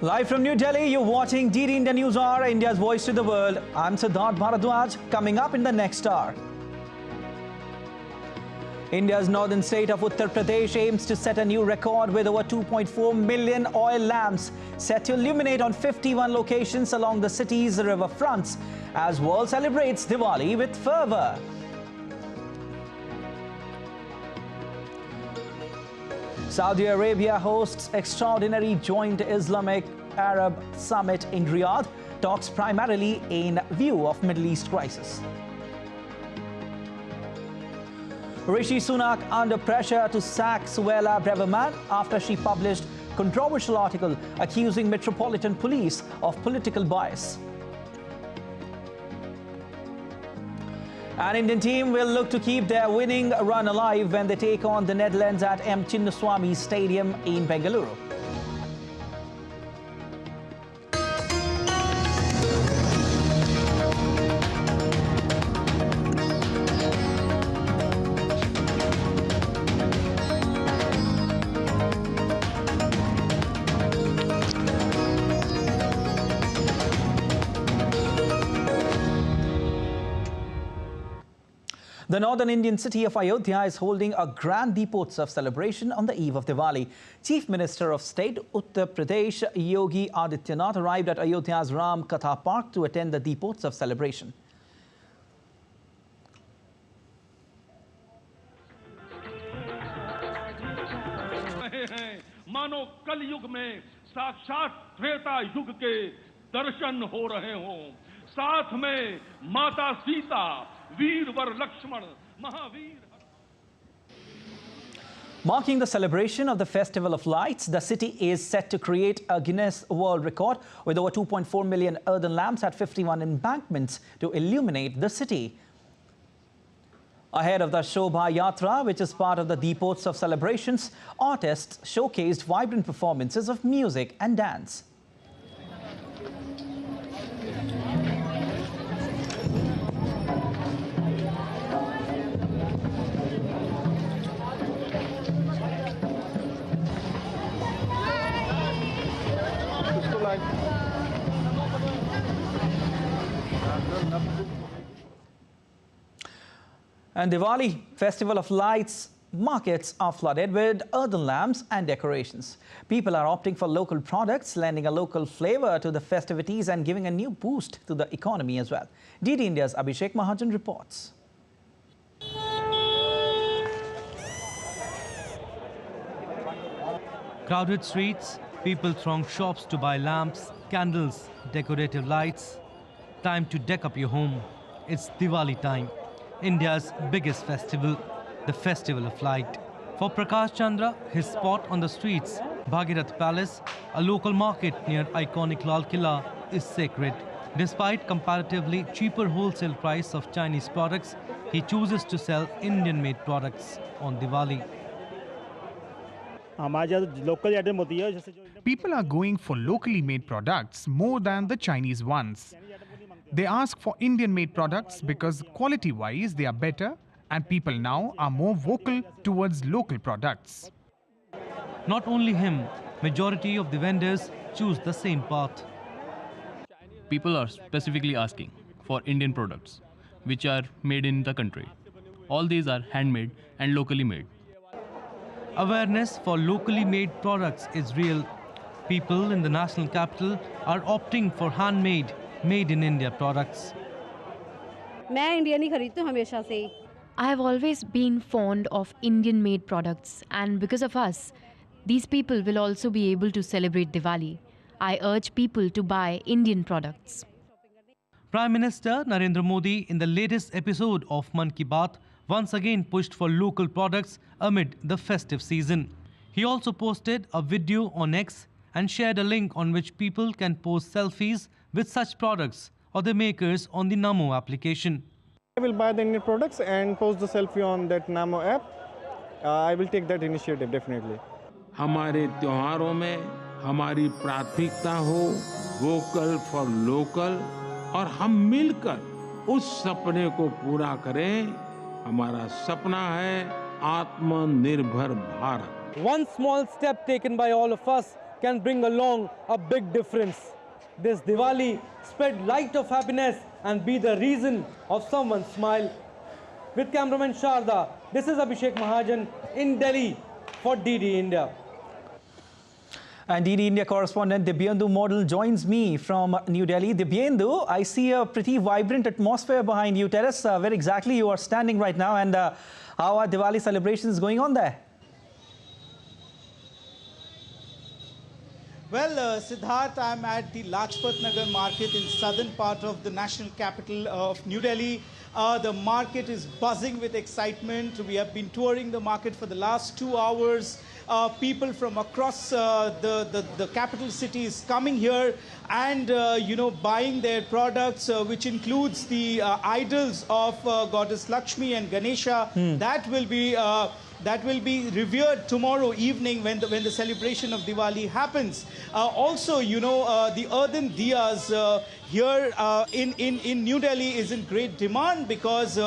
Live from New Delhi, you're watching DD India News Hour, India's voice to the world. I'm Siddharth Bharadwaj. Coming up in the next hour. India's northern state of Uttar Pradesh aims to set a new record with over 2.4 million oil lamps set to illuminate on 51 locations along the city's river fronts as world celebrates Diwali with fervour. Saudi Arabia hosts extraordinary joint Islamic-Arab summit in Riyadh, talks primarily in view of Middle East crisis. Rishi Sunak under pressure to sack Suella Braverman after she published controversial article accusing Metropolitan Police of political bias. An Indian team will look to keep their winning run alive when they take on the Netherlands at M. Chinnaswamy Stadium in Bengaluru. The northern Indian city of Ayodhya is holding a grand Deepotsav celebration on the eve of Diwali. Chief Minister of State Uttar Pradesh Yogi Adityanath arrived at Ayodhya's Ram Katha Park to attend the Deepotsav celebration. मानो कल युग में साक्षात त्रेता युग के दर्शन हो रहे हों साथ में माता Sita वीरवर Lakshman Mahavir. Marking the celebration of the Festival of Lights, the city is set to create a Guinness World Record with over 2.4 million earthen lamps at 51 embankments to illuminate the city. Ahead of the Shobha Yatra, which is part of the Deepotsav celebrations, artists showcased vibrant performances of music and dance. And Diwali, Festival of Lights, markets are flooded with earthen lamps and decorations. People are opting for local products, lending a local flavor to the festivities and giving a new boost to the economy as well. DD India's Abhishek Mahajan reports. Crowded streets, people throng shops to buy lamps, candles, decorative lights. Time to deck up your home. It's Diwali time, India's biggest festival, the Festival of Light. For Prakash Chandra, his spot on the streets, Bhagirath Palace, a local market near iconic Lal Killa, is sacred. Despite comparatively cheaper wholesale price of Chinese products, he chooses to sell Indian-made products on Diwali. People are going for locally made products more than the Chinese ones. They ask for Indian-made products because quality-wise they are better and people now are more vocal towards local products. Not only him, majority of the vendors choose the same path. People are specifically asking for Indian products, which are made in the country. All these are handmade and locally made. Awareness for locally made products is real. People in the national capital are opting for handmade, made in India products. I have always been fond of Indian-made products, and because of us, these people will also be able to celebrate Diwali. I urge people to buy Indian products. Prime Minister Narendra Modi, in the latest episode of Mann Ki Baat, once again pushed for local products amid the festive season. He also posted a video on X and shared a link on which people can post selfies with such products or their makers on the Namo application. I will buy the Indian products and post the selfie on that Namo app. I will take that initiative definitely. हमारे त्योहारों में हमारी प्राथमिकता हो vocal for local और हम मिलकर उस सपने को पूरा करें. हमारा सपना है आत्मनिर्भर Bharat. One small step taken by all of us can bring along a big difference. This Diwali spread light of happiness and be the reason of someone's smile. With cameraman Sharda, this is Abhishek Mahajan in Delhi for DD India. And DD India correspondent Dibyendu Model joins me from New Delhi. Dibyendu, I see a pretty vibrant atmosphere behind you. Tell us where exactly you are standing right now and how are Diwali celebrations going on there? Well, Siddharth, I'm at the Lajpat Nagar market in southern part of the national capital of New Delhi. The market is buzzing with excitement. We have been touring the market for the last 2 hours. People from across the capital cities coming here and, buying their products, which includes the idols of Goddess Lakshmi and Ganesha. That will be revered tomorrow evening when the celebration of Diwali happens. Also, the earthen diyas here in New Delhi is in great demand because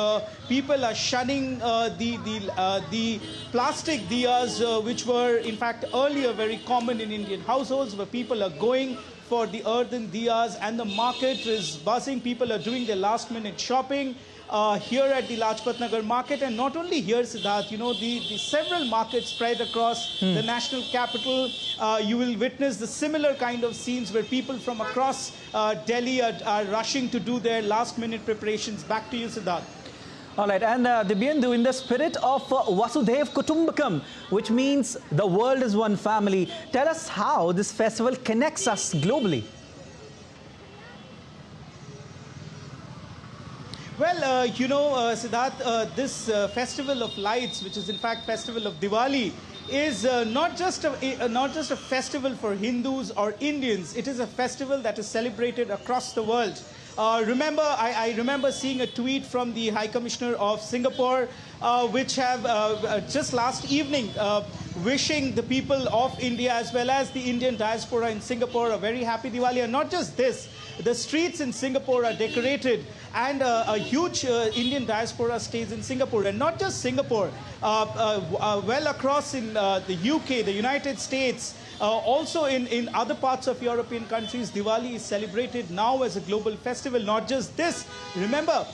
people are shunning the plastic diyas, which were in fact earlier very common in Indian households, where people are going for the earthen diyas, and the market is buzzing. People are doing their last-minute shopping here at the Lajpat Nagar market, and not only here, Siddharth, the several markets spread across the national capital. You will witness the similar kind of scenes where people from across Delhi are rushing to do their last-minute preparations. Back to you, Siddharth. All right, and Dibyendu, in the spirit of Vasudhaiv Kutumbakam, which means the world is one family, tell us how this festival connects us globally. Well, Siddharth, this Festival of Lights, which is in fact Festival of Diwali, is not just a festival for Hindus or Indians. It is a festival that is celebrated across the world. I remember seeing a tweet from the High Commissioner of Singapore, which have just last evening wishing the people of India as well as the Indian diaspora in Singapore a very happy Diwali. And not just this, the streets in Singapore are decorated, and a huge Indian diaspora stays in Singapore. And not just Singapore, well across in the UK, the United States, also in other parts of European countries, Diwali is celebrated now as a global festival. Not just this, remember,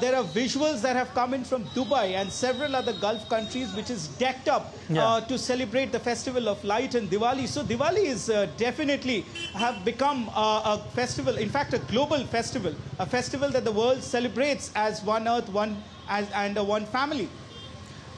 there are visuals that have come in from Dubai and several other Gulf countries, which is decked up to celebrate the Festival of Light and Diwali. So Diwali is definitely have become a festival, in fact a global festival, a festival that the world celebrates as one earth, one family.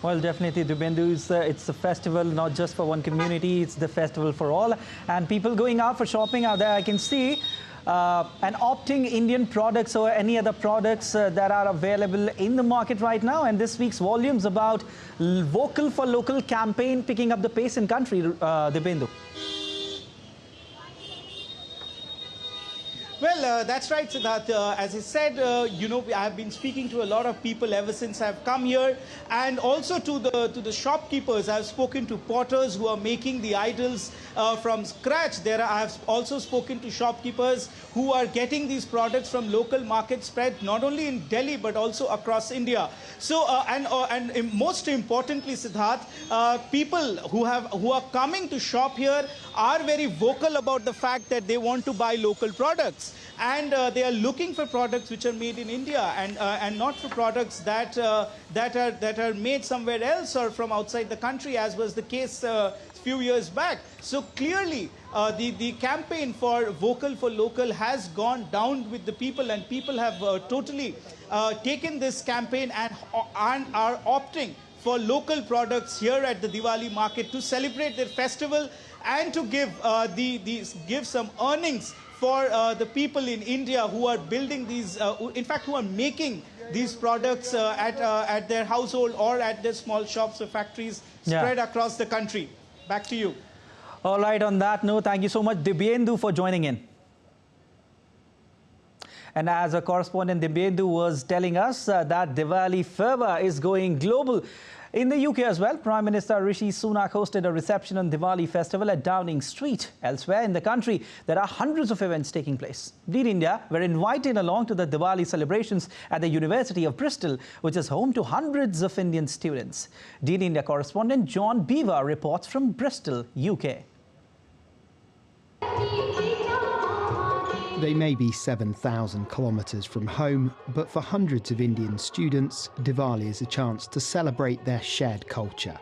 Well, definitely, Dibyendu, it's a festival not just for one community, it's the festival for all. And people going out for shopping out there, I can see, and opting Indian products or any other products that are available in the market right now. And this week's volumes about Vocal for Local campaign picking up the pace in country, Dibyendu. Well, that's right, Siddharth. As I said, I have been speaking to a lot of people ever since I've come here, and also to the shopkeepers. I've spoken to potters who are making the idols from scratch. I have also spoken to shopkeepers who are getting these products from local markets spread not only in Delhi but also across India. So, and most importantly, Siddharth, people who are coming to shop here are very vocal about the fact that they want to buy local products. And they are looking for products which are made in India and not for products that are made somewhere else or from outside the country, as was the case a few years back. So clearly, the campaign for Vocal for Local has gone down with the people, and people have totally taken this campaign and are opting for local products here at the Diwali market to celebrate their festival and to give some earnings for the people in India who are building these, in fact, who are making these products at their household or at their small shops or factories spread across the country. Back to you. All right, on that note, thank you so much, Dibyendu, for joining in. And as a correspondent, Dibyendu was telling us that Diwali fervor is going global. In the UK as well, Prime Minister Rishi Sunak hosted a reception on Diwali festival at Downing Street. Elsewhere in the country, there are hundreds of events taking place. Lead India were invited along to the Diwali celebrations at the University of Bristol, which is home to hundreds of Indian students. Lead India correspondent John Beaver reports from Bristol, UK. They may be 7,000 kilometres from home, but for hundreds of Indian students, Diwali is a chance to celebrate their shared culture.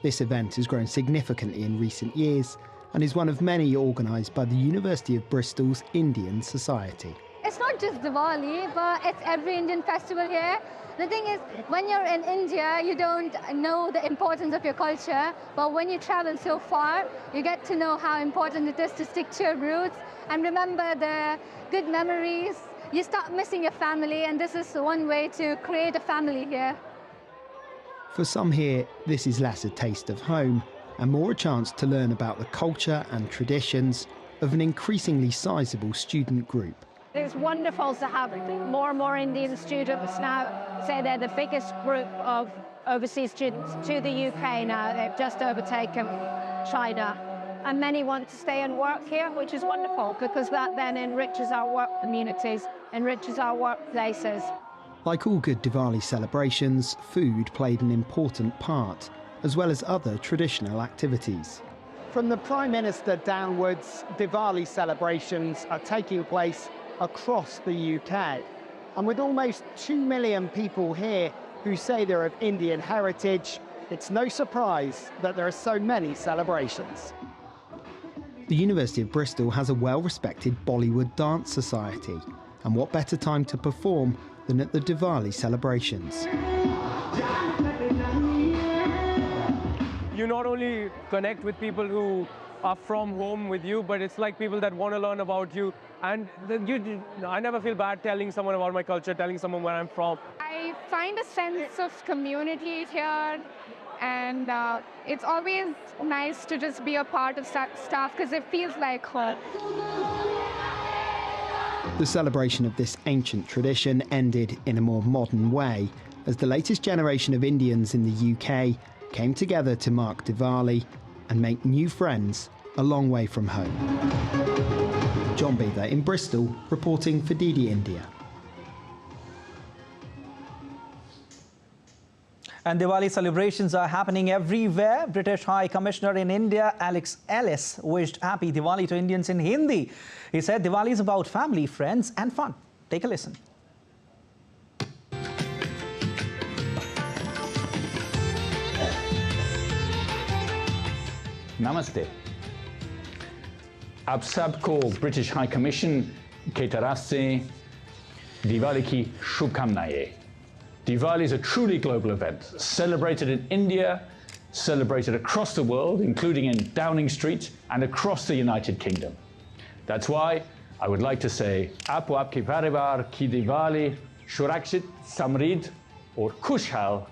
This event has grown significantly in recent years and is one of many organised by the University of Bristol's Indian Society. It's not just Diwali, but it's every Indian festival here. The thing is, when you're in India, you don't know the importance of your culture, but when you travel so far, you get to know how important it is to stick to your roots and remember the good memories. You start missing your family, and this is one way to create a family here. For some here, this is less a taste of home and more a chance to learn about the culture and traditions of an increasingly sizable student group. It's wonderful to have more and more Indian students now say they're the biggest group of overseas students to the UK now. They've just overtaken China. And many want to stay and work here, which is wonderful because that then enriches our work communities, enriches our workplaces. Like all good Diwali celebrations, food played an important part, as well as other traditional activities. From the Prime Minister downwards, Diwali celebrations are taking place across the UK. And with almost 2 million people here who say they're of Indian heritage, it's no surprise that there are so many celebrations. The University of Bristol has a well-respected Bollywood dance society, and what better time to perform than at the Diwali celebrations. You not only connect with people who are from home with you, but it's like people that want to learn about you. And I never feel bad telling someone about my culture, telling someone where I'm from. I find a sense of community here, and it's always nice to just be a part of stuff because it feels like home. The celebration of this ancient tradition ended in a more modern way, as the latest generation of Indians in the UK came together to mark Diwali and make new friends a long way from home. John Beaver in Bristol, reporting for DD India. And Diwali celebrations are happening everywhere. British High Commissioner in India, Alex Ellis, wished Happy Diwali to Indians in Hindi. He said Diwali is about family, friends and fun. Take a listen. Namaste. आप सबको British high commission की तरफ से दिवाली की शुभकामनाएं. Diwali is a truly global event, celebrated in India, celebrated across the world, including in Downing Street and across the United Kingdom. That's why I would like to say, Apo Apke Parivar ki Diwali Shurakshit, Samrid or Khushhal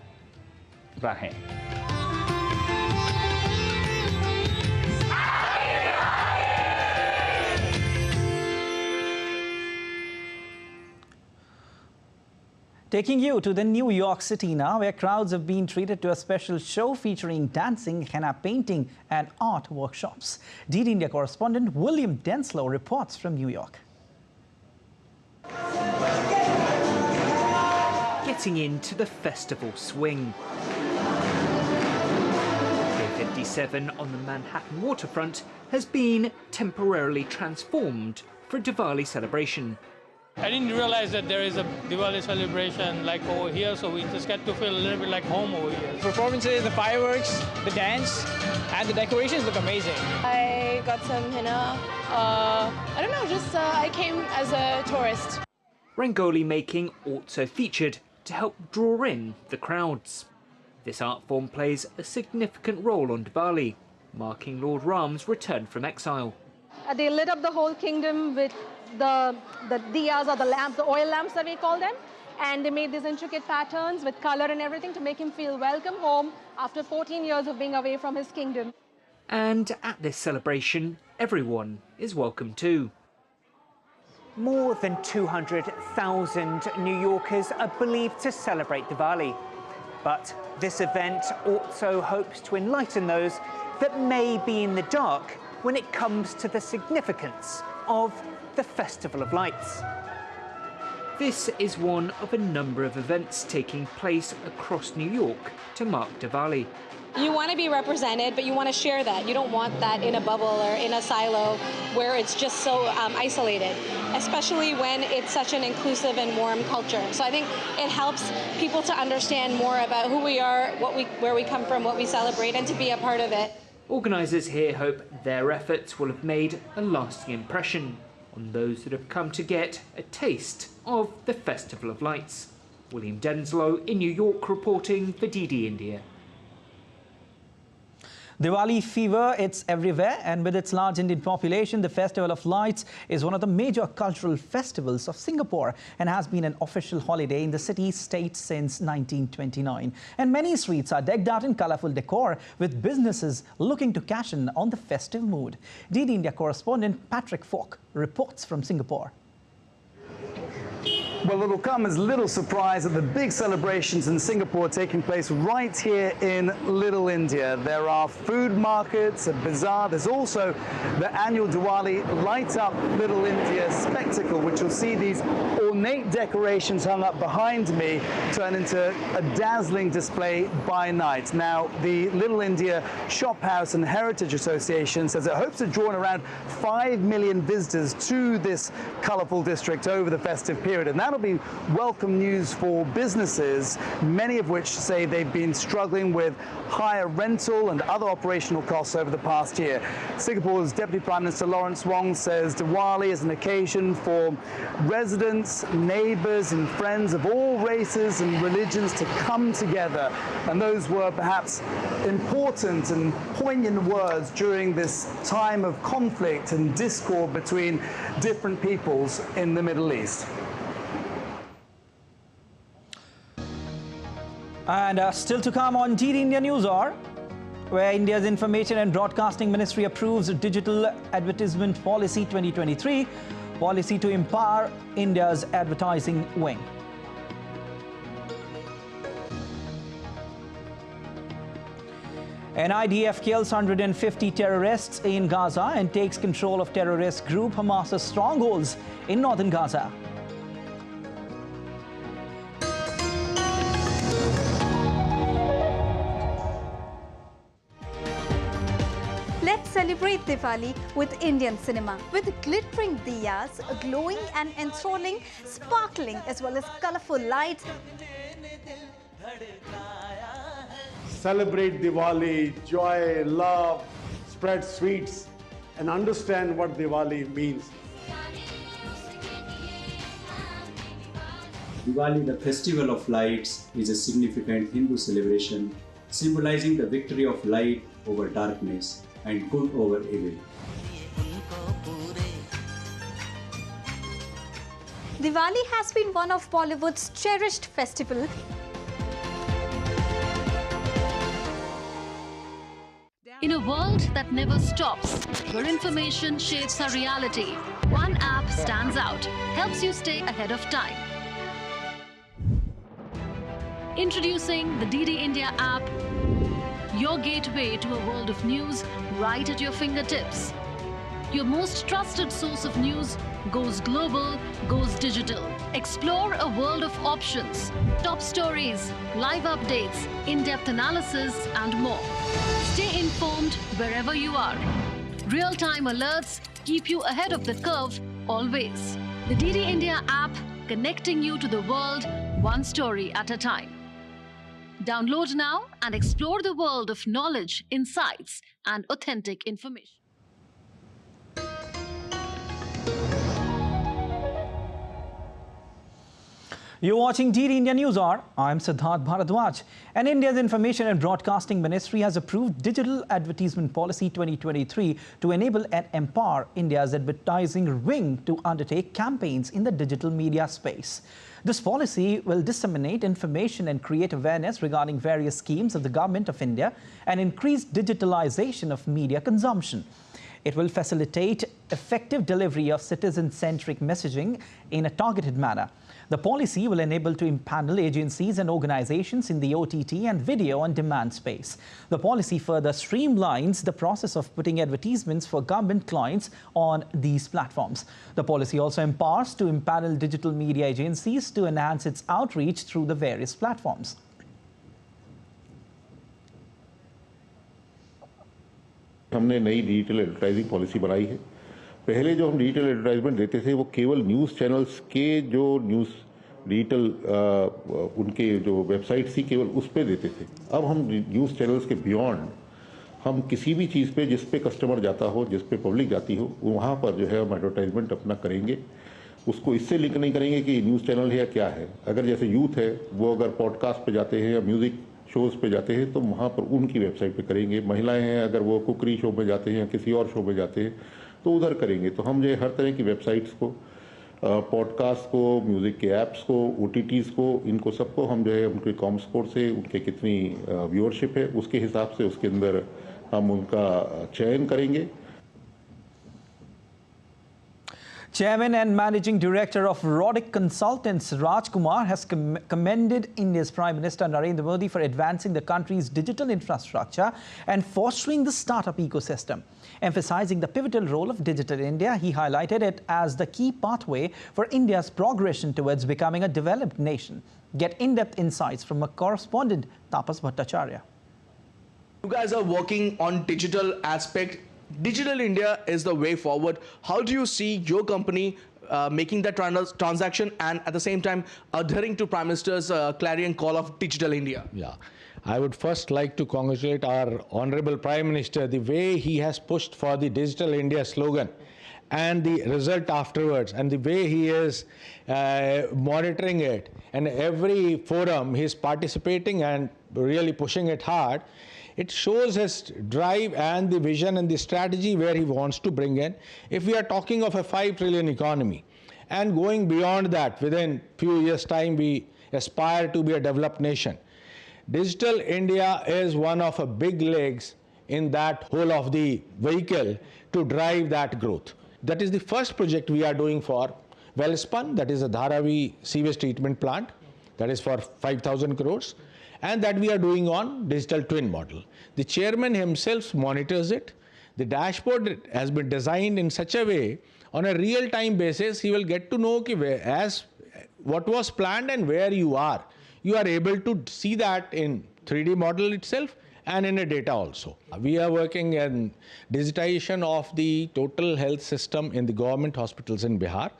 Rahe. Taking you to the New York City now, where crowds have been treated to a special show featuring dancing, henna painting and art workshops. DD India correspondent William Denslow reports from New York. Getting into the festival swing. Pier 57 on the Manhattan waterfront has been temporarily transformed for a Diwali celebration. I didn't realize that there is a Diwali celebration like over here, so we just get to feel a little bit like home over here. Performances, the fireworks, the dance, and the decorations look amazing. I got some henna. I don't know, just I came as a tourist. Rangoli making also featured to help draw in the crowds. This art form plays a significant role on Diwali, marking Lord Ram's return from exile. They lit up the whole kingdom with the diyas or the lamps, the oil lamps that we call them, and they made these intricate patterns with color and everything to make him feel welcome home after 14 years of being away from his kingdom. And at this celebration, everyone is welcome too. More than 200,000 New Yorkers are believed to celebrate Diwali. But this event also hopes to enlighten those that may be in the dark when it comes to the significance of the Festival of Lights. This is one of a number of events taking place across New York to mark Diwali. You want to be represented, but you want to share that. You don't want that in a bubble or in a silo where it's just so isolated, especially when it's such an inclusive and warm culture. So I think it helps people to understand more about who we are, where we come from, what we celebrate, and to be a part of it. Organisers here hope their efforts will have made a lasting impression on those that have come to get a taste of the Festival of Lights. William Denslow in New York reporting for DD India. Diwali fever, it's everywhere, and with its large Indian population, the Festival of Lights is one of the major cultural festivals of Singapore and has been an official holiday in the city-state since 1929. And many streets are decked out in colourful decor, with businesses looking to cash in on the festive mood. DD India correspondent Patrick Falk reports from Singapore. Well, it'll come as little surprise that the big celebrations in Singapore are taking place right here in Little India. There are food markets, a bazaar. There's also the annual Diwali Light Up Little India spectacle, which you'll see these ornate decorations hung up behind me turn into a dazzling display by night. Now, the Little India Shop House and Heritage Association says it hopes to draw in around 5 million visitors to this colourful district over the festive period. And that'll be welcome news for businesses, many of which say they've been struggling with higher rental and other operational costs over the past year. Singapore's Deputy Prime Minister Lawrence Wong says Diwali is an occasion for residents, neighbours and friends of all races and religions to come together. And those were perhaps important and poignant words during this time of conflict and discord between different peoples in the Middle East. And still to come on DD India News Hour, where India's Information and Broadcasting Ministry approves Digital Advertisement Policy 2023, policy to empower India's advertising wing. An IDF kills 150 terrorists in Gaza and takes control of terrorist group Hamas's strongholds in northern Gaza. Let's celebrate Diwali with Indian cinema, with glittering diyas, glowing and enthralling, sparkling as well as colourful lights. Celebrate Diwali, joy, love, spread sweets, and understand what Diwali means. Diwali, the festival of lights, is a significant Hindu celebration symbolizing the victory of light over darkness and good over evil. Diwali has been one of Bollywood's cherished festivals. In a world that never stops, where information shapes our reality, one app stands out, helps you stay ahead of time. Introducing the DD India app, your gateway to a world of news right at your fingertips. Your most trusted source of news goes global, goes digital. Explore a world of options, top stories, live updates, in-depth analysis, and more. Stay informed wherever you are. Real-time alerts keep you ahead of the curve always. The DD India app, connecting you to the world one story at a time. Download now and explore the world of knowledge, insights, and authentic information. You're watching DD India News Hour. I'm Siddharth Bharadwaj. And India's Information and Broadcasting Ministry has approved Digital Advertisement Policy 2023 to enable and empower India's advertising wing to undertake campaigns in the digital media space. This policy will disseminate information and create awareness regarding various schemes of the Government of India and increase digitalization of media consumption. It will facilitate effective delivery of citizen-centric messaging in a targeted manner. The policy will enable to impanel agencies and organizations in the OTT and video on demand space. The policy further streamlines the process of putting advertisements for government clients on these platforms. The policy also empowers to impanel digital media agencies to enhance its outreach through the various platforms. हमने नई digital advertising policy बनाई है। पहले जो हम digital advertisement देते थे वो केवल न्यूज़ चैनल्स के जो न्यूज़ डिजिटल उनके जो वेबसाइट्स थी केवल उस पे देते थे। अब हम न्यूज़ चैनल्स के बियॉन्ड हम किसी भी चीज़ पे जिस पे कस्टमर जाता हो, जिस पे पब्लिक जाती हो, वहाँ पर जो है हम एडवर्टाइजमेंट अपना करेंगे। उसको इससे लिंक नहीं करेंगे कि न्यूज़ चैनल है या क्या है। अगर जैसे यूथ है वो अगर पॉडकास्ट पे जाते हैं या म्यूज़िक शोज़ पे जाते हैं तो वहाँ पर उनकी वेबसाइट पे करेंगे। महिलाएं हैं अगर वो कुकरी शो में जाते हैं या किसी और शो में जाते हैं तो उधर करेंगे। तो हम जो हर तरह की वेबसाइट्स को, पॉडकास्ट को, म्यूज़िक के ऐप्स को, OTTs को, इनको सबको हम जो है उनके कॉम स्कोर से उनके कितनी व्यूअरशिप है उसके हिसाब से उसके अंदर हम उनका चयन करेंगे। Chairman and Managing Director of Rodic Consultants, Raj Kumar, has commended India's Prime Minister Narendra Modi for advancing the country's digital infrastructure and fostering the startup ecosystem. Emphasizing the pivotal role of Digital India, he highlighted it as the key pathway for India's progression towards becoming a developed nation. Get in-depth insights from a correspondent, Tapas Bhattacharya. You guys are working on digital aspect. Digital India is the way forward. How do you see your company making that transaction and at the same time adhering to Prime Minister's clarion call of Digital India? Yeah, I would first like to congratulate our Honorable Prime Minister, the way he has pushed for the Digital India slogan and the result afterwards, and the way he is monitoring it, and every forum he is participating and really pushing it hard. It shows his drive and the vision and the strategy where he wants to bring in. If we are talking of a 5 trillion economy and going beyond that, within few years' time we aspire to be a developed nation. Digital India is one of the big legs in that whole of the vehicle to drive that growth. That is the first project we are doing for Welspun, that is a Dharavi sewage treatment plant, that is for 5,000 crores. And that we are doing on digital twin model. The chairman himself monitors it. The dashboard has been designed in such a way, on a real-time basis, he will get to know what was planned and where you are. You are able to see that in 3D model itself and in a data also. We are working in digitization of the total health system in the government hospitals in Bihar.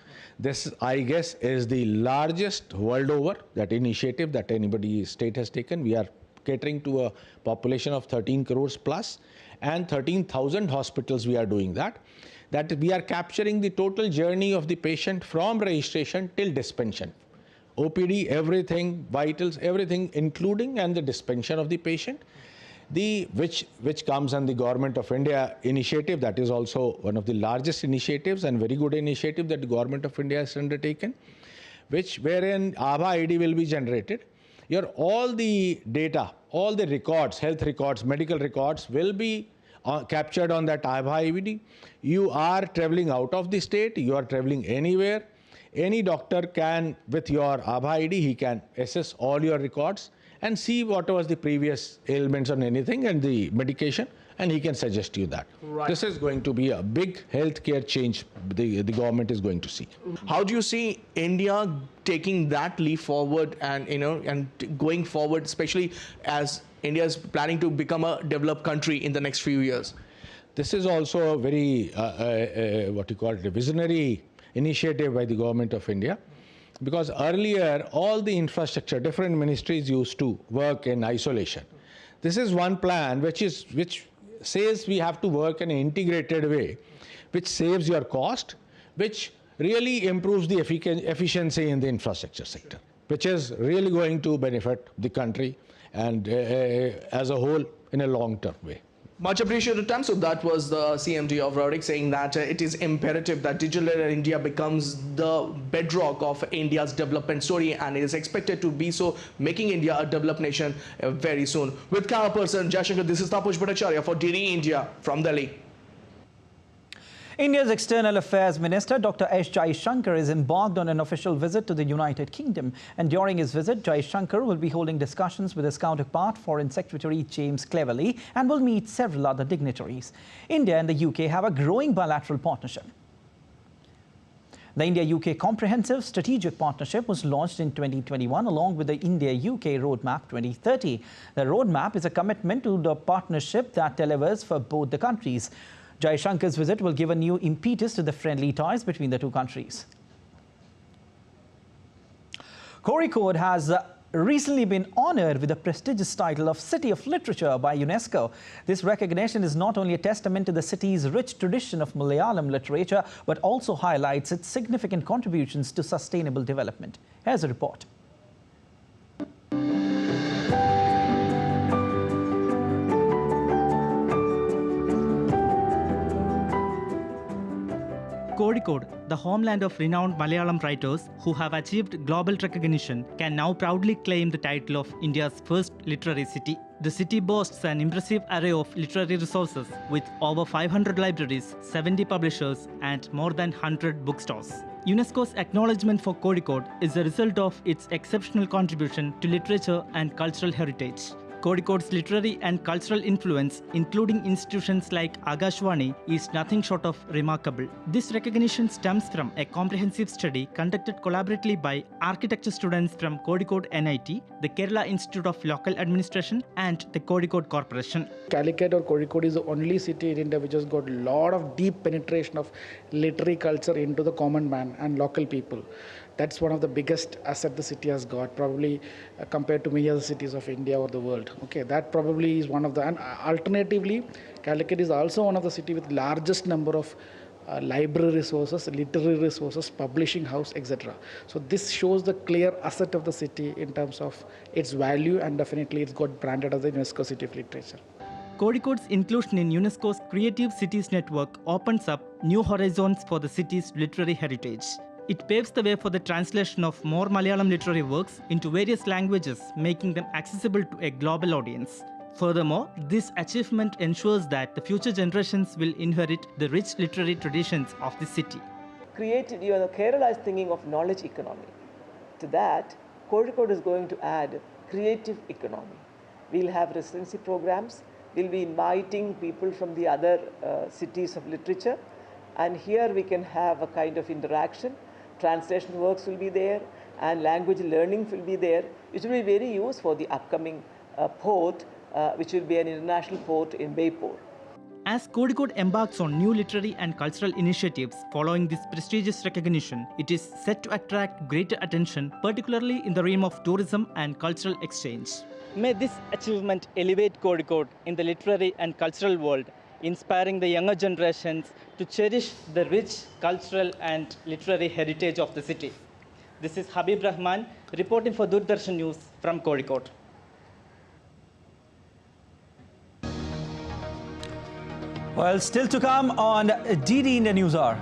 This, I guess, is the largest world over, that initiative that anybody state has taken. We are catering to a population of 13 crores plus, and 13,000 hospitals we are doing that. That we are capturing the total journey of the patient from registration till dispensation. OPD, everything, vitals, everything, including and the dispensation of the patient. Which comes on the Government of India initiative. That is also one of the largest initiatives and very good initiative that the Government of India has undertaken, wherein Aadhaar ID will be generated. All the data, all the records, health records, medical records will be captured on that Aadhaar ID. You are traveling out of the state, you are traveling anywhere. Any doctor can, with your Aadhaar ID, he can assess all your records and see what was the previous ailments on anything and the medication, and he can suggest you that. Right. This is going to be a big healthcare change the government is going to see. How do you see India taking that leap forward and going forward, especially as India is planning to become a developed country in the next few years? This is also a very a visionary initiative by the Government of India. Because earlier, all the infrastructure, different ministries used to work in isolation. This is one plan which says we have to work in an integrated way, which saves your cost, which really improves the efficiency in the infrastructure sector, which is really going to benefit the country and as a whole in a long-term way. Much appreciated, Tam. So that was the CMD of Rodic saying that it is imperative that Digital India becomes the bedrock of India's development story, and it is expected to be so, making India a developed nation very soon. With camera person Jaishankar, this is Tapas Bhattacharya for DD India from Delhi. India's External Affairs Minister Dr. S. Jaishankar is embarked on an official visit to the United Kingdom. And during his visit, Jaishankar will be holding discussions with his counterpart, Foreign Secretary James Cleverly, and will meet several other dignitaries. India and the UK have a growing bilateral partnership. The India-UK Comprehensive Strategic Partnership was launched in 2021 along with the India-UK Roadmap 2030. The roadmap is a commitment to the partnership that delivers for both the countries. Jaishankar's visit will give a new impetus to the friendly ties between the two countries. Kozhikode has recently been honoured with the prestigious title of City of Literature by UNESCO. This recognition is not only a testament to the city's rich tradition of Malayalam literature, but also highlights its significant contributions to sustainable development. Here's a report. Kozhikode, the homeland of renowned Malayalam writers who have achieved global recognition, can now proudly claim the title of India's first literary city. The city boasts an impressive array of literary resources with over 500 libraries, 70 publishers, and more than 100 bookstores. UNESCO's acknowledgement for Kozhikode is a result of its exceptional contribution to literature and cultural heritage. Kozhikode's literary and cultural influence, including institutions like Agashwani, is nothing short of remarkable. This recognition stems from a comprehensive study conducted collaboratively by architecture students from Kozhikode NIT, the Kerala Institute of Local Administration, and the Kozhikode Corporation. Calicut or Kozhikode is the only city in India which has got a lot of deep penetration of literary culture into the common man and local people. That's one of the biggest assets the city has got, probably compared to many other cities of India or the world. Okay, that probably is one of the, and alternatively, Calicut is also one of the cities with largest number of library resources, literary resources, publishing house, etc. So this shows the clear asset of the city in terms of its value, and definitely it's got branded as the UNESCO City of Literature. Kozhikode's inclusion in UNESCO's Creative Cities Network opens up new horizons for the city's literary heritage. It paves the way for the translation of more Malayalam literary works into various languages, making them accessible to a global audience. Furthermore, this achievement ensures that the future generations will inherit the rich literary traditions of the city. Kerala is thinking of knowledge economy. To that, Kozhikode is going to add creative economy. We'll have residency programs. We'll be inviting people from the other cities of literature. And here we can have a kind of interaction. Translation works will be there, and language learning will be there, which will be very useful for the upcoming port, which will be an international port in Baipur. As Kozhikode embarks on new literary and cultural initiatives following this prestigious recognition, it is set to attract greater attention, particularly in the realm of tourism and cultural exchange. May this achievement elevate Kozhikode in the literary and cultural world, inspiring the younger generations to cherish the rich cultural and literary heritage of the city. This is Habib Rahman reporting for Doordarshan News from Kozhikode. Well, still to come on DD India News Hour.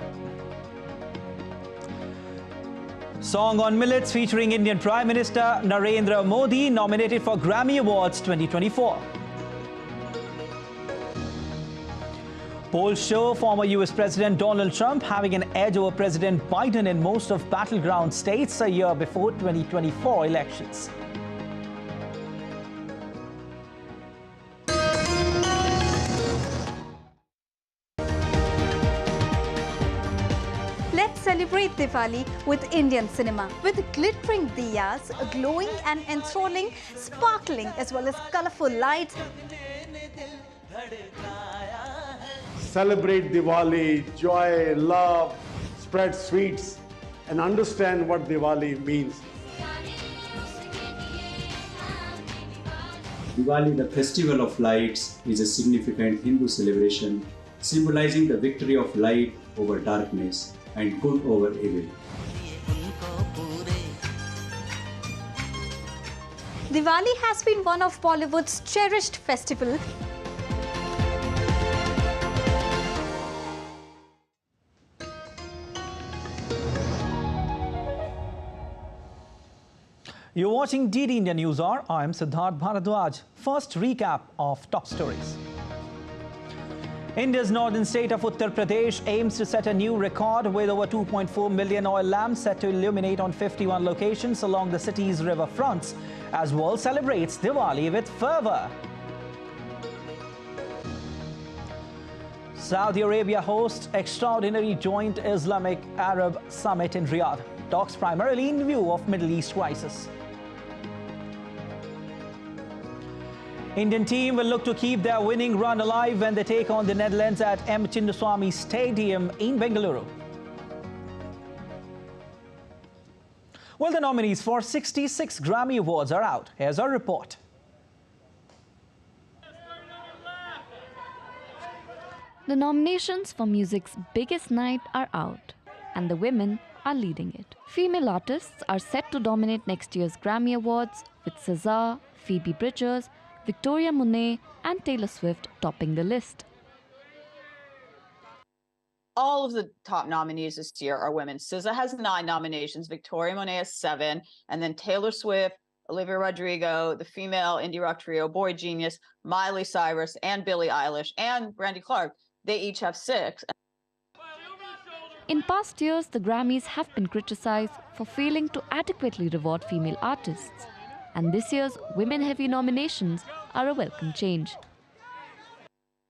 Song on Millets featuring Indian Prime Minister Narendra Modi nominated for Grammy Awards 2024. Polls show former US President Donald Trump having an edge over President Biden in most of battleground states a year before 2024 elections. Let's celebrate Diwali with Indian cinema. With glittering diyas, glowing and enthralling, sparkling as well as colourful lights. Celebrate Diwali, joy, love, spread sweets, and understand what Diwali means. Diwali, the festival of lights, is a significant Hindu celebration symbolizing the victory of light over darkness and good over evil. Diwali has been one of Bollywood's cherished festivals. You're watching DD India News Hour. I'm Siddharth Bharadwaj. First recap of top stories. India's northern state of Uttar Pradesh aims to set a new record with over 2.4 million oil lamps set to illuminate on 51 locations along the city's river fronts as world celebrates Diwali with fervor. Saudi Arabia hosts extraordinary joint Islamic-Arab summit in Riyadh. Talks primarily in view of Middle East crisis. Indian team will look to keep their winning run alive when they take on the Netherlands at M. Chinnaswamy Stadium in Bengaluru. Well, the nominees for 66 Grammy Awards are out. Here's our report. The nominations for music's biggest night are out, and the women are leading it. Female artists are set to dominate next year's Grammy Awards, with SZA, Phoebe Bridgers, Victoria Monet and Taylor Swift topping the list. All of the top nominees this year are women. SZA has 9 nominations, Victoria Monet has 7, and then Taylor Swift, Olivia Rodrigo, the female indie rock trio Boy Genius, Miley Cyrus, and Billie Eilish, and Brandy Clark. They each have 6. In past years, the Grammys have been criticized for failing to adequately reward female artists. And this year's women-heavy nominations are a welcome change.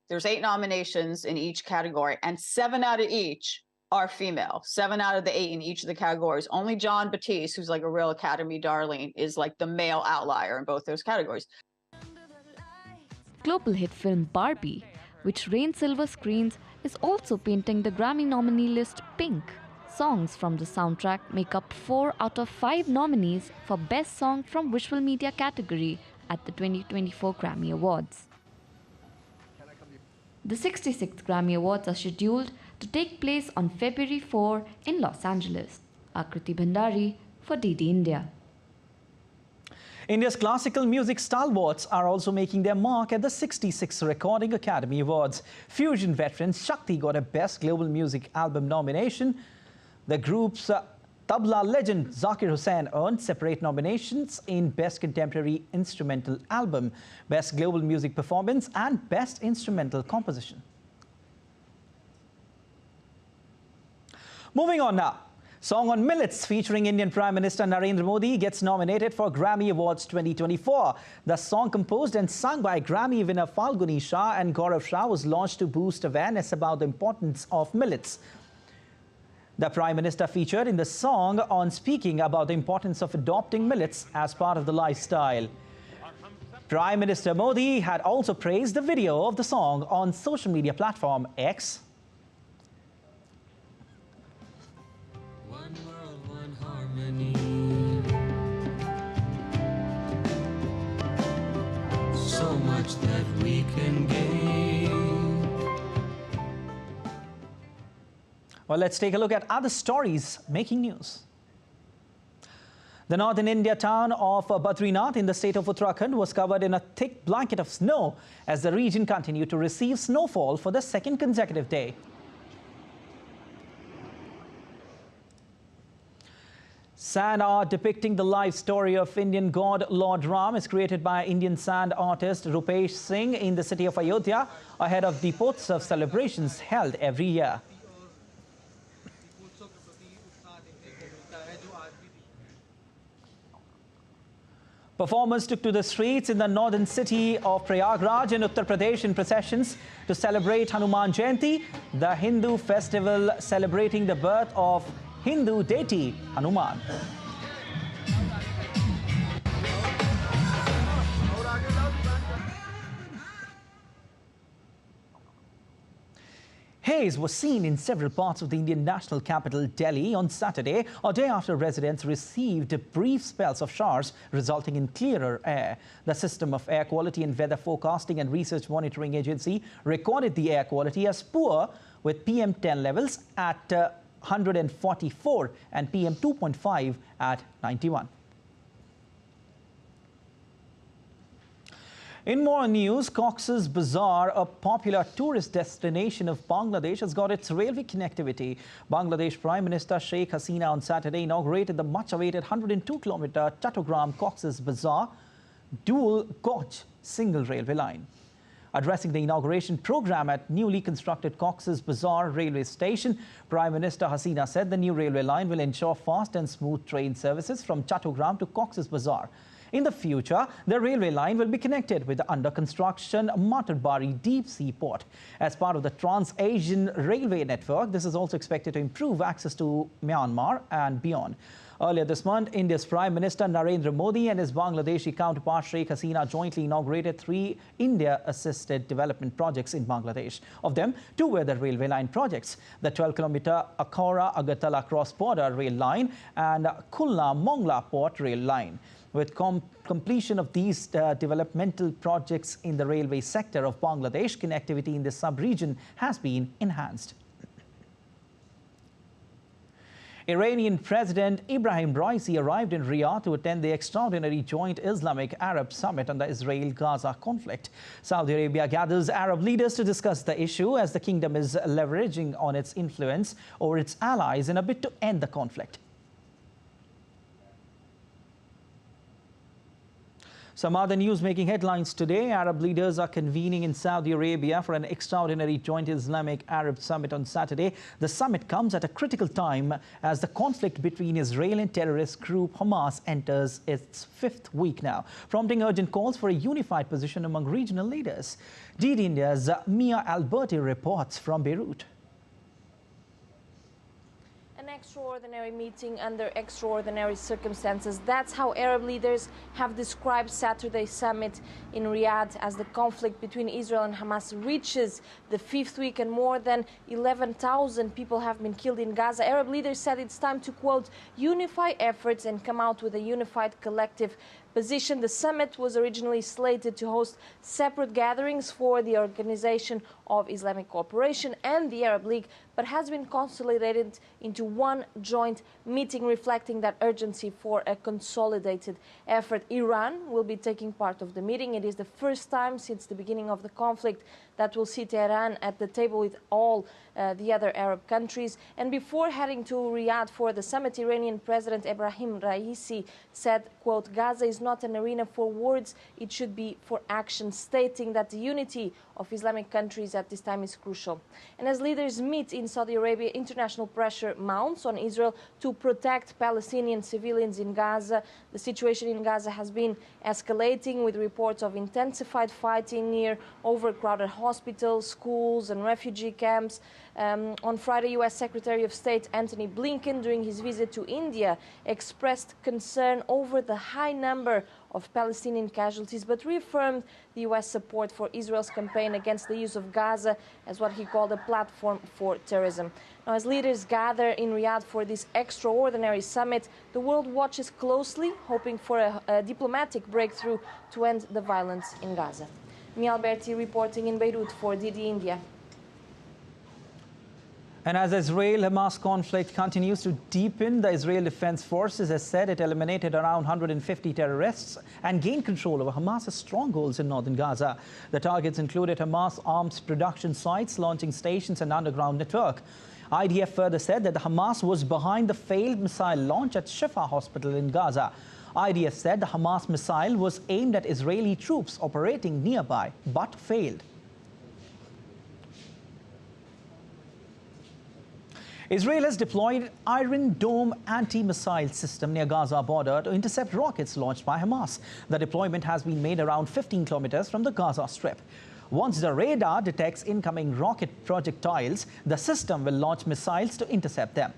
There's 8 nominations in each category, and 7 out of each are female. 7 out of the 8 in each of the categories. Only Jon Batiste, who's like a real Academy darling, is like the male outlier in both those categories. Global hit film Barbie, which reigned silver screens, is also painting the Grammy nominee list pink. Songs from the soundtrack make up 4 out of 5 nominees for Best Song from Visual Media category at the 2024 Grammy Awards. The 66th Grammy Awards are scheduled to take place on February 4 in Los Angeles. Akriti Bhandari for DD India. India's classical music stalwarts are also making their mark at the 66th Recording Academy Awards. Fusion veteran Shakti got a Best Global Music Album nomination. The group's tabla legend Zakir Hussain earned separate nominations in Best Contemporary Instrumental Album, Best Global Music Performance and Best Instrumental Composition. Moving on now. Song on Millets featuring Indian Prime Minister Narendra Modi gets nominated for Grammy Awards 2024. The song, composed and sung by Grammy winner Falguni Shah and Gaurav Shah, was launched to boost awareness about the importance of millets. The Prime Minister featured in the song on speaking about the importance of adopting millets as part of the lifestyle. Prime Minister Modi had also praised the video of the song on social media platform X. One world, one harmony. So much that we can gain. Well, let's take a look at other stories making news. The northern India town of Badrinath in the state of Uttarakhand was covered in a thick blanket of snow as the region continued to receive snowfall for the 2nd consecutive day. Sand art depicting the life story of Indian god Lord Ram is created by Indian sand artist Rupesh Singh in the city of Ayodhya ahead of Deepotsav celebrations held every year. Performers took to the streets in the northern city of Prayagraj in Uttar Pradesh in processions to celebrate Hanuman Jayanti, the Hindu festival celebrating the birth of Hindu deity Hanuman. Haze was seen in several parts of the Indian national capital, Delhi, on Saturday, a day after residents received brief spells of showers, resulting in clearer air. The System of Air Quality and Weather Forecasting and Research Monitoring Agency recorded the air quality as poor, with PM10 levels at 144 and PM2.5 at 91. In more news, Cox's Bazar, a popular tourist destination of Bangladesh, has got its railway connectivity. Bangladesh Prime Minister Sheikh Hasina on Saturday inaugurated the much-awaited 102-kilometer Chattogram Cox's Bazar dual-gauge single railway line. Addressing the inauguration program at newly constructed Cox's Bazar railway station, Prime Minister Hasina said the new railway line will ensure fast and smooth train services from Chattogram to Cox's Bazar. In the future, the railway line will be connected with the under-construction Matarbari deep-sea port. As part of the Trans-Asian Railway Network, this is also expected to improve access to Myanmar and beyond. Earlier this month, India's Prime Minister Narendra Modi and his Bangladeshi counterpart Sheikh Hasina jointly inaugurated 3 India-assisted development projects in Bangladesh. Of them, 2 were the railway line projects: the 12-kilometer Akhora-Agartala cross-border rail line and Khulna-Mongla port rail line. With completion of these developmental projects in the railway sector of Bangladesh, connectivity in the sub-region has been enhanced. Iranian President Ibrahim Raisi arrived in Riyadh to attend the extraordinary joint Islamic-Arab summit on the Israel-Gaza conflict. Saudi Arabia gathers Arab leaders to discuss the issue as the kingdom is leveraging on its influence over its allies in a bid to end the conflict. Some other news making headlines today. Arab leaders are convening in Saudi Arabia for an extraordinary joint Islamic-Arab summit on Saturday. The summit comes at a critical time as the conflict between Israel and terrorist group Hamas enters its 5th week now, prompting urgent calls for a unified position among regional leaders. DD India's Mia Alberti reports from Beirut. An extraordinary meeting under extraordinary circumstances. That's how Arab leaders have described Saturday's summit in Riyadh as the conflict between Israel and Hamas reaches the 5th week and more than 11,000 people have been killed in Gaza. Arab leaders said it's time to, quote, unify efforts and come out with a unified collective position. The summit was originally slated to host separate gatherings for the Organization of Islamic Cooperation and the Arab League, but has been consolidated into one joint meeting, reflecting that urgency for a consolidated effort. Iran will be taking part of the meeting. It is the first time since the beginning of the conflict that will see Tehran at the table with all the other Arab countries. And before heading to Riyadh for the summit, Iranian President Ebrahim Raisi said, quote, Gaza is not an arena for words, it should be for action, stating that the unity of Islamic countries at this time is crucial. And as leaders meet in Saudi Arabia, international pressure mounts on Israel to protect Palestinian civilians in Gaza. The situation in Gaza has been escalating, with reports of intensified fighting near overcrowded hospitals, schools and refugee camps. On Friday, U.S. Secretary of State Antony Blinken, during his visit to India, expressed concern over the high number of Palestinian casualties, but reaffirmed the U.S. support for Israel's campaign against the use of Gaza as what he called a platform for terrorism. Now, as leaders gather in Riyadh for this extraordinary summit, the world watches closely, hoping for a diplomatic breakthrough to end the violence in Gaza. Mia Alberti reporting in Beirut for DD India. And as Israel-Hamas conflict continues to deepen, the Israel Defense Forces has said it eliminated around 150 terrorists and gained control over Hamas's strongholds in northern Gaza. The targets included Hamas arms production sites, launching stations and underground network. IDF further said that the Hamas was behind the failed missile launch at Shifa Hospital in Gaza. IDF said the Hamas missile was aimed at Israeli troops operating nearby, but failed. Israel has deployed Iron Dome anti-missile system near Gaza border to intercept rockets launched by Hamas. The deployment has been made around 15 kilometers from the Gaza Strip. Once the radar detects incoming rocket projectiles, the system will launch missiles to intercept them.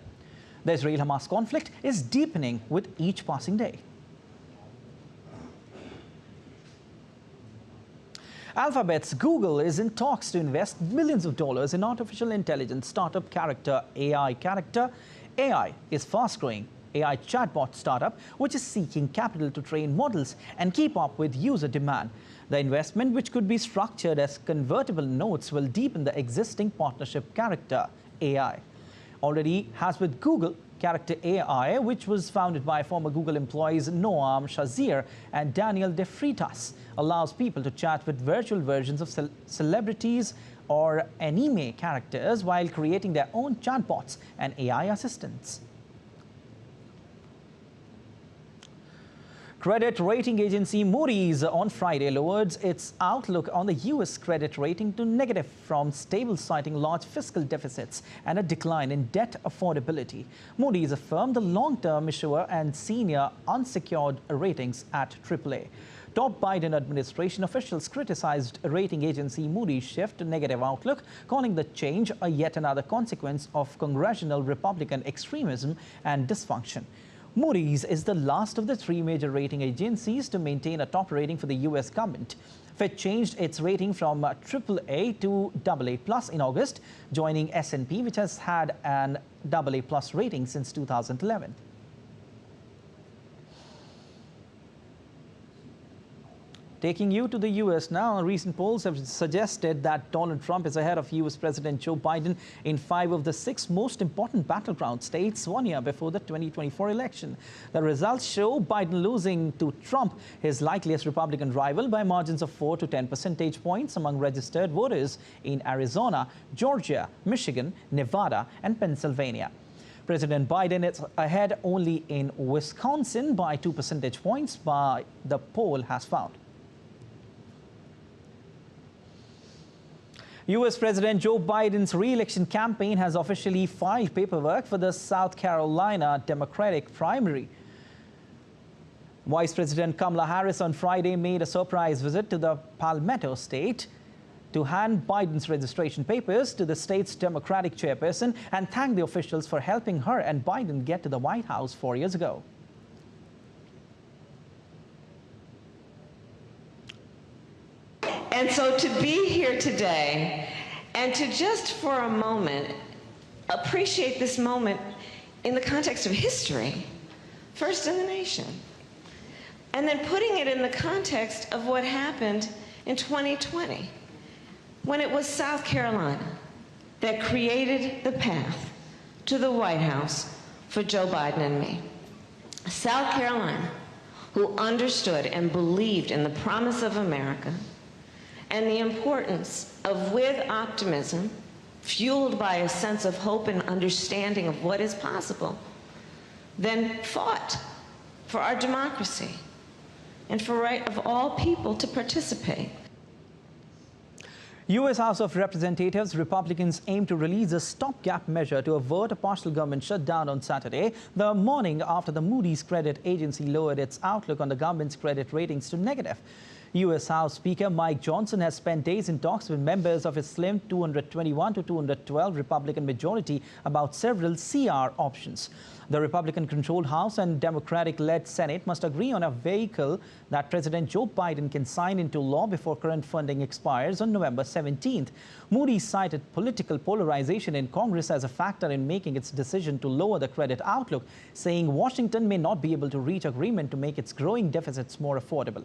The Israel-Hamas conflict is deepening with each passing day. Alphabet's Google is in talks to invest millions of dollars in artificial intelligence startup AI Character. AI is fast-growing AI chatbot startup, which is seeking capital to train models and keep up with user demand. The investment, which could be structured as convertible notes, will deepen the existing partnership Character AI already has with Google. Character AI, which was founded by former Google employees Noam Shazir and Daniel De Freitas, allows people to chat with virtual versions of celebrities or anime characters while creating their own chatbots and AI assistants. Credit rating agency Moody's on Friday lowered its outlook on the U.S. credit rating to negative from stable, citing large fiscal deficits and a decline in debt affordability. Moody's affirmed the long-term issuer and senior unsecured ratings at AAA. Top Biden administration officials criticized rating agency Moody's shift to negative outlook, calling the change a yet another consequence of congressional Republican extremism and dysfunction. Moody's is the last of the three major rating agencies to maintain a top rating for the U.S. government. Fitch changed its rating from AAA to AA+ in August, joining S&P, which has had an AA+ rating since 2011. Taking you to the U.S. now, recent polls have suggested that Donald Trump is ahead of U.S. President Joe Biden in 5 of the 6 most important battleground states 1 year before the 2024 election. The results show Biden losing to Trump, his likeliest Republican rival, by margins of 4 to 10 percentage points among registered voters in Arizona, Georgia, Michigan, Nevada, and Pennsylvania. President Biden is ahead only in Wisconsin by 2 percentage points, the poll has found. U.S. President Joe Biden's re-election campaign has officially filed paperwork for the South Carolina Democratic primary. Vice President Kamala Harris on Friday made a surprise visit to the Palmetto State to hand Biden's registration papers to the state's Democratic chairperson and thank the officials for helping her and Biden get to the White House 4 years ago. And so to be here today and to just for a moment appreciate this moment in the context of history, first in the nation, and then putting it in the context of what happened in 2020, when it was South Carolina that created the path to the White House for Joe Biden and me. South Carolina, who understood and believed in the promise of America, and the importance of, with optimism, fueled by a sense of hope and understanding of what is possible, then fought for our democracy and for right of all people to participate. U.S. House of Representatives Republicans aim to release a stopgap measure to avert a partial government shutdown on Saturday, the morning after the Moody's credit agency lowered its outlook on the government's credit ratings to negative. U.S. House Speaker Mike Johnson has spent days in talks with members of his slim 221 to 212 Republican majority about several CR options. The Republican-controlled House and Democratic-led Senate must agree on a vehicle that President Joe Biden can sign into law before current funding expires on November 17th. Moody's cited political polarization in Congress as a factor in making its decision to lower the credit outlook, saying Washington may not be able to reach agreement to make its growing deficits more affordable.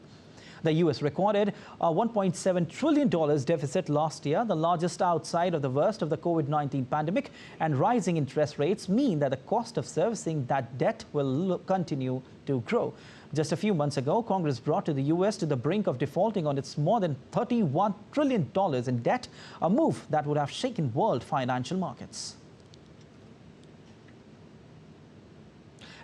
The U.S. recorded a $1.7 trillion deficit last year, the largest outside of the worst of the COVID-19 pandemic, and rising interest rates mean that the cost of servicing that debt will continue to grow. Just a few months ago, Congress brought the U.S. to the brink of defaulting on its more than $31 trillion in debt, a move that would have shaken world financial markets.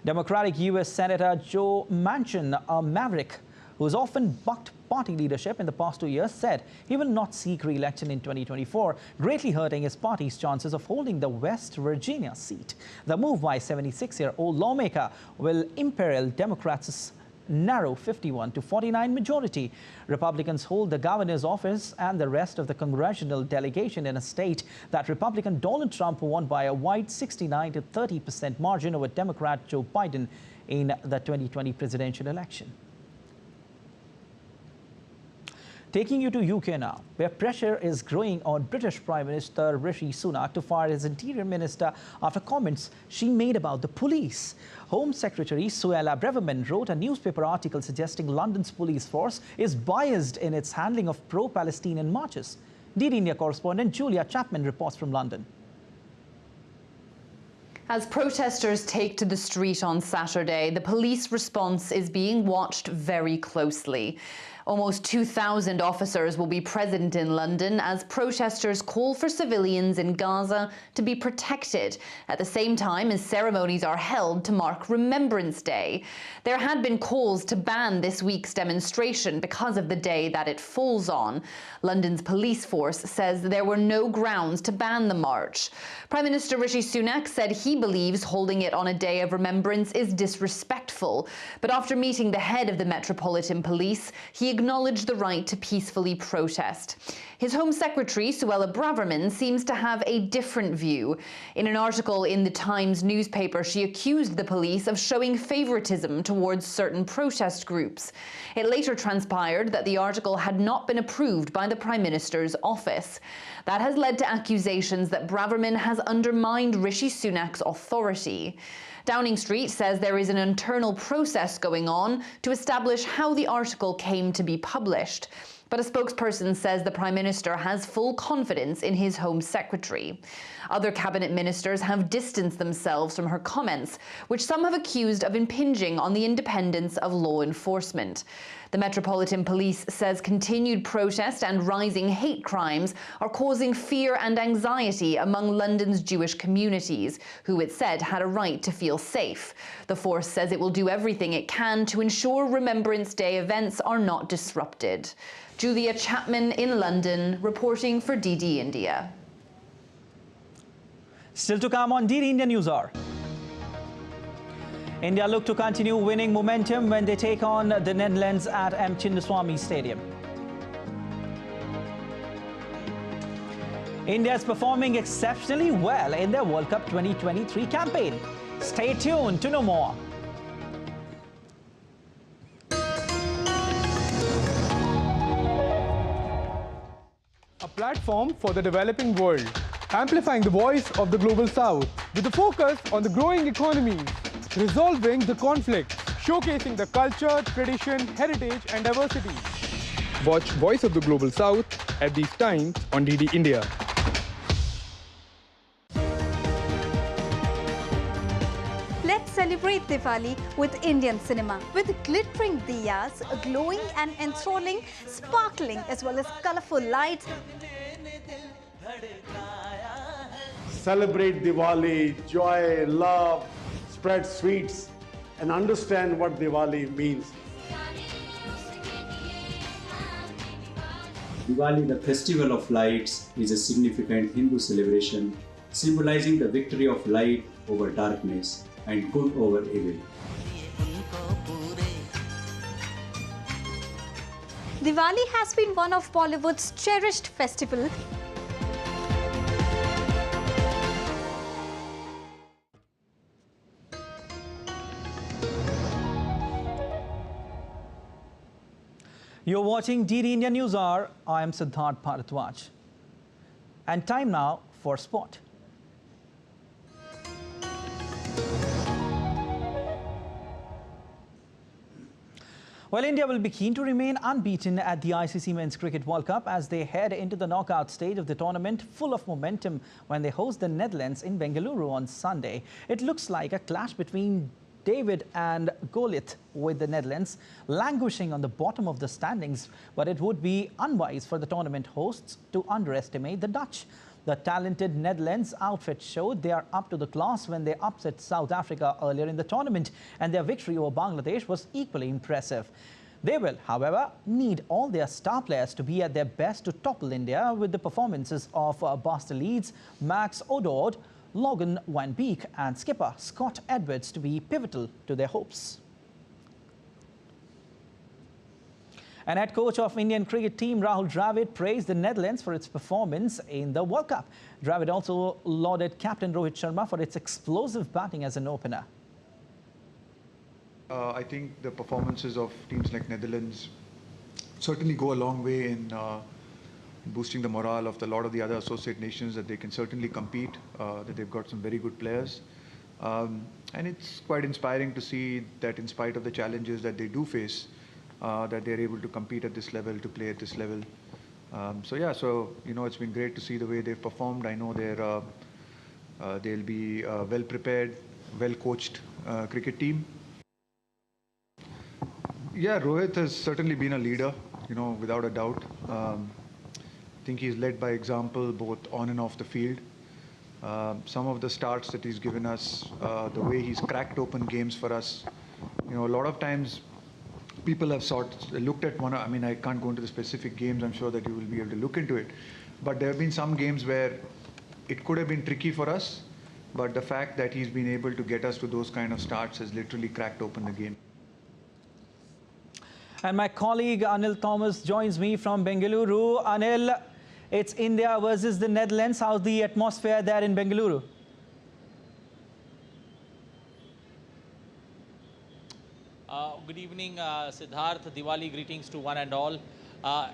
Democratic U.S. Senator Joe Manchin, a maverick who has often bucked party leadership in the past 2 years, said he will not seek re-election in 2024, greatly hurting his party's chances of holding the West Virginia seat. The move by 76-year-old lawmaker will imperil Democrats' narrow 51 to 49 majority. Republicans hold the governor's office and the rest of the congressional delegation in a state that Republican Donald Trump won by a wide 69 to 30% margin over Democrat Joe Biden in the 2020 presidential election. Taking you to UK now, where pressure is growing on British Prime Minister Rishi Sunak to fire his Interior Minister after comments she made about the police. Home Secretary Suella Braverman wrote a newspaper article suggesting London's police force is biased in its handling of pro-Palestinian marches. DD India correspondent Julia Chapman reports from London. As protesters take to the street on Saturday, the police response is being watched very closely. Almost 2,000 officers will be present in London as protesters call for civilians in Gaza to be protected at the same time as ceremonies are held to mark Remembrance Day. There had been calls to ban this week's demonstration because of the day that it falls on. London's police force says there were no grounds to ban the march. Prime Minister Rishi Sunak said he believes holding it on a day of remembrance is disrespectful. But after meeting the head of the Metropolitan Police, he acknowledged the right to peacefully protest. His Home Secretary, Suella Braverman, seems to have a different view. In an article in the Times newspaper, she accused the police of showing favoritism towards certain protest groups. It later transpired that the article had not been approved by the Prime Minister's office. That has led to accusations that Braverman has undermined Rishi Sunak's authority. Downing Street says there is an internal process going on to establish how the article came to be published. But a spokesperson says the Prime Minister has full confidence in his Home Secretary. Other cabinet ministers have distanced themselves from her comments, which some have accused of impinging on the independence of law enforcement. The Metropolitan Police says continued protest and rising hate crimes are causing fear and anxiety among London's Jewish communities, who it said had a right to feel safe. The force says it will do everything it can to ensure Remembrance Day events are not disrupted. Julia Chapman in London, reporting for DD India. Still to come on DD India News Hour. India look to continue winning momentum when they take on the Netherlands at M. Chinnaswamy Stadium. India is performing exceptionally well in their World Cup 2023 campaign. Stay tuned to know more. A platform for the developing world, amplifying the voice of the Global South with a focus on the growing economies, resolving the conflicts, showcasing the culture, tradition, heritage and diversity. Watch Voice of the Global South at these times on DD India. Let's celebrate Diwali with Indian cinema. With glittering diyas, glowing and enthralling, sparkling as well as colorful lights. Celebrate Diwali, joy, love, spread sweets, and understand what Diwali means. Diwali, the festival of lights, is a significant Hindu celebration symbolizing the victory of light over darkness and good over evil. Diwali has been one of Bollywood's cherished festivals. You're watching DD India News Hour. I am Siddharth Bharadwaj. And time now for sport. Well, India will be keen to remain unbeaten at the ICC Men's Cricket World Cup as they head into the knockout stage of the tournament, full of momentum when they host the Netherlands in Bengaluru on Sunday. It looks like a clash between David and Goliath, with the Netherlands languishing on the bottom of the standings, but it would be unwise for the tournament hosts to underestimate the Dutch. The talented Netherlands outfit showed they are up to the class when they upset South Africa earlier in the tournament, and their victory over Bangladesh was equally impressive. They will, however, need all their star players to be at their best to topple India, with the performances of Buster Leeds, Max Odoord, Logan Van Beek and skipper Scott Edwards to be pivotal to their hopes. And head coach of Indian cricket team Rahul Dravid praised the Netherlands for its performance in the World Cup. Dravid also lauded captain Rohit Sharma for its explosive batting as an opener. I think the performances of teams like Netherlands certainly go a long way in boosting the morale of a lot of the other associate nations, that they can certainly compete, that they've got some very good players. And it's quite inspiring to see that in spite of the challenges that they do face, that they're able to compete at this level, to play at this level. It's been great to see the way they've performed. I know they'll be well prepared, well coached cricket team. Yeah, Rohit has certainly been a leader. without a doubt. I think he's led by example both on and off the field. Some of the starts that he's given us, the way he's cracked open games for us. A lot of times people have looked at one, I can't go into the specific games, I'm sure that you will be able to look into it. But there have been some games where it could have been tricky for us, but the fact that he's been able to get us to those kind of starts has literally cracked open the game. And my colleague Anil Thomas joins me from Bengaluru. Anil, it's India versus the Netherlands. How's the atmosphere there in Bengaluru? Good evening, Siddharth. Diwali greetings to one and all.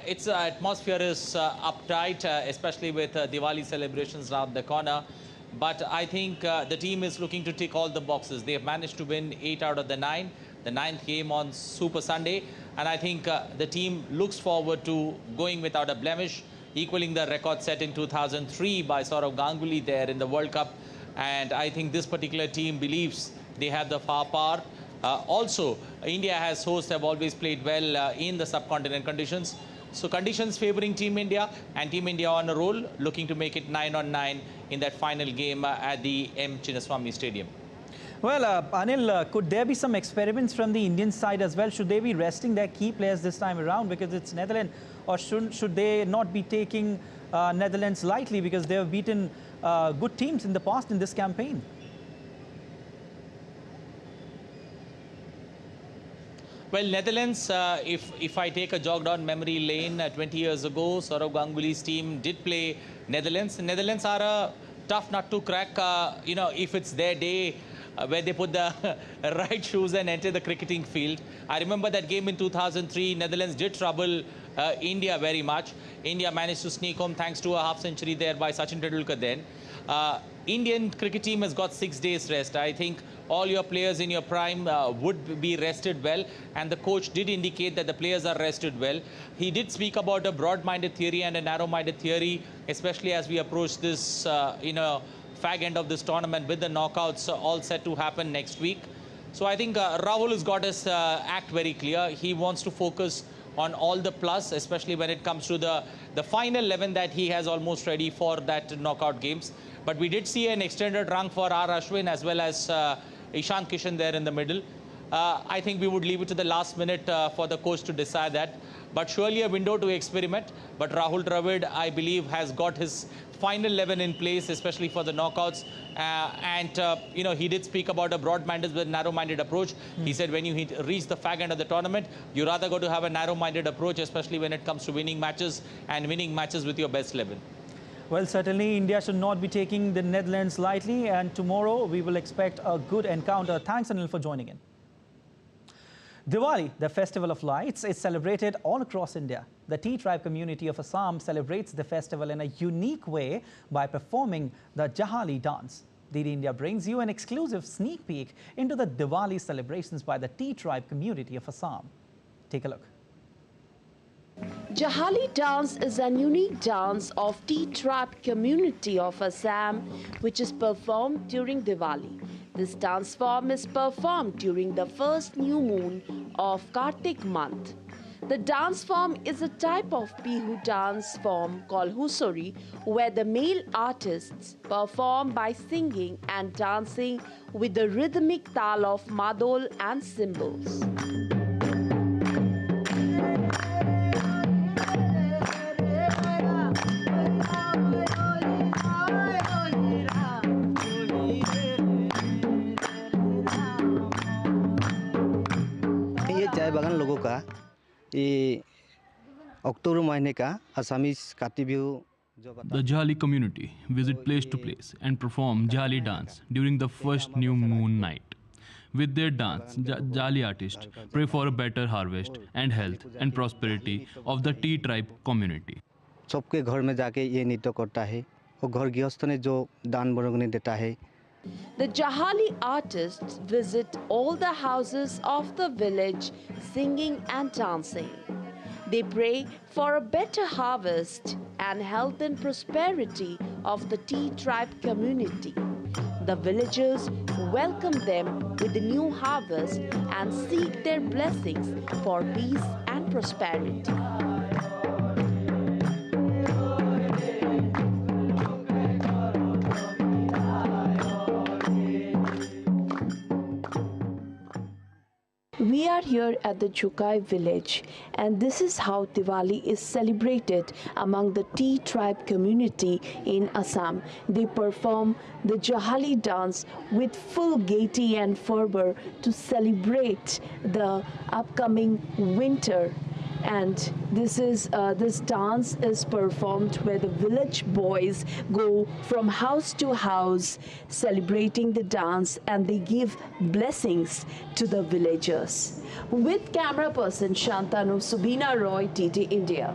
Its atmosphere is uptight, especially with Diwali celebrations around the corner. But I think the team is looking to tick all the boxes. They have managed to win 8 out of the 9. The 9th game on Super Sunday. And I think the team looks forward to going without a blemish, equaling the record set in 2003 by Sourav Ganguly there in the World Cup. And I think this particular team believes they have the firepower. Also, India as hosts have always played well in the subcontinent conditions. So conditions favoring Team India, and Team India on a roll, looking to make it 9 on 9 in that final game at the M. Chinnaswamy Stadium. Well, Anil, could there be some experiments from the Indian side as well? Should they be resting their key players this time around because it's Netherlands? Or should they not be taking Netherlands lightly because they have beaten good teams in the past in this campaign? Well, Netherlands, if I take a jog down memory lane, 20 years ago, Sourav Ganguly's team did play Netherlands. Netherlands are a tough nut to crack, if it's their day where they put the right shoes and enter the cricketing field. I remember that game in 2003, Netherlands did trouble India very much. India managed to sneak home thanks to a half century there by Sachin Tendulkar then. Indian cricket team has got 6 days rest. I think all your players in your prime would be rested well, and the coach did indicate that the players are rested well. He did speak about a broad-minded theory and a narrow-minded theory, especially as we approach this, fag end of this tournament with the knockouts all set to happen next week. So I think Rahul has got his act very clear. He wants to focus on all the plus, especially when it comes to the final 11 that he has almost ready for that knockout games. But we did see an extended run for R. Ashwin as well as Ishant Kishan there in the middle. I think we would leave it to the last minute for the coach to decide that. But surely a window to experiment. But Rahul Dravid, I believe, has got his final 11 in place, especially for the knockouts. He did speak about a broad-minded but narrow-minded approach. He said when you reach the fag end of the tournament, you rather go to have a narrow-minded approach, especially when it comes to winning matches and winning matches with your best 11. Well, certainly India should not be taking the Netherlands lightly, and tomorrow we will expect a good encounter. Thanks, Anil, for joining in. Diwali, the festival of lights, is celebrated all across India. The Tea tribe community of Assam celebrates the festival in a unique way by performing the Jahali dance. DD India brings you an exclusive sneak peek into the Diwali celebrations by the Tea tribe community of Assam. Take a look. Jahali dance is an unique dance of Tea tribe community of Assam, which is performed during Diwali. This dance form is performed during the first new moon of Kartik month. The dance form is a type of Bihu dance form called Husori, where the male artists perform by singing and dancing with the rhythmic tal of madol and cymbals. चाय बागान लोगों का ये अक्टूबर महीने का Assamese काती Bihu The Jahali community visit place to place and perform Jahali dance during the first new moon night. With their dance, Jahali artists pray for a better harvest and health and prosperity of the Tea tribe community. सबके घर में जाके ये नृत्य करता है और घर गृहस्थ ने जो दान बरंगनी देता है. The Jahali artists visit all the houses of the village singing and dancing. They pray for a better harvest and health and prosperity of the Tea tribe community. The villagers welcome them with the new harvest and seek their blessings for peace and prosperity. We are here at the Jukai village, and this is how Diwali is celebrated among the tea tribe community in Assam. They perform the Jahali dance with full gaiety and fervor to celebrate the upcoming winter. And this dance is performed where the village boys go from house to house celebrating the dance, and they give blessings to the villagers. With camera person Shantanu, Subina Roy, DD India.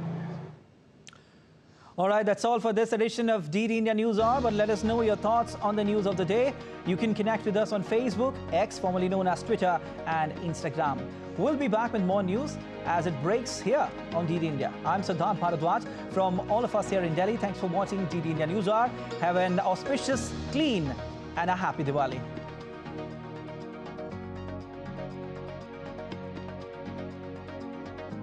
All right, that's all for this edition of DD India News Hour, but let us know your thoughts on the news of the day. You can connect with us on Facebook, X, formerly known as Twitter, and Instagram. We'll be back with more news as it breaks here on DD India. I'm Siddharth Bharadwaj. From all of us here in Delhi, thanks for watching DD India News Hour. Have an auspicious, clean, and a happy Diwali.